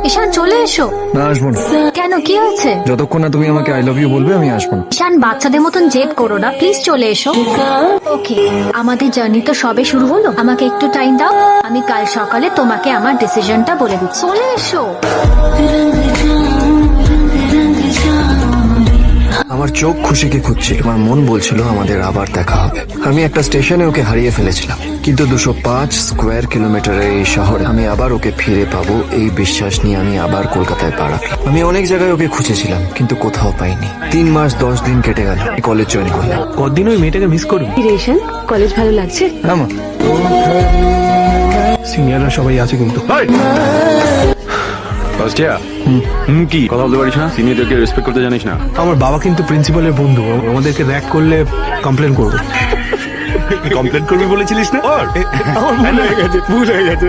ঈশান চলে এসো। না, আসবো না। কেন, কি হয়েছে? যতক্ষণ না তুমি আমাকে আই লাভ ইউ বলবে আমি আসবো না। ঈশান, বাচ্চাদের মতন জেদ করো না, প্লিজ চলে এসো। ওকে, আমাদের জার্নি তো সবে শুরু হলো, আমাকে একটু টাইম দাও। আমি কাল সকালে তোমাকে আমার ডিসিশনটা বলে দিচ্ছি। চলে এসো। আমার চোখ খুশিকে খুঁজছিল, আমার মন বলছিল আমাদের আবার দেখা হবে। আমি একটা স্টেশনে ওকে হারিয়ে ফেলেছিলাম, কিন্তু 205 স্কোয়ার কিলোমিটারের এই শহরে আমি আবার ওকে ফিরে পাবো এই বিশ্বাস নিয়ে আমি আবার কলকাতায় পা রাখলাম। আমি অনেক জায়গায় ওকে খুঁজেছিলাম কিন্তু কোথাও পাইনি। 3 মাস 10 দিন কেটে গেল, কলেজ জয়েন করলাম। কতদিন ওই মেয়েটাকে মিস করবি? রেশন, কলেজ ভালো লাগছে? হ্যাঁ মা। সিনিয়ররা সবাই আছে কিন্তু। ফার্স্ট ইয়ার কি কথা বলতে পারিস না? সিনিয়রদেরকে রেসপেক্ট করতে জানিস না? আমার বাবা কিন্তু প্রিন্সিপালের বন্ধু, আমাদেরকে র্যাক করলে কমপ্লেন করবো। কমপ্লেন করবি বলেছিলিস না? আমার ভুল হয়ে গেছে।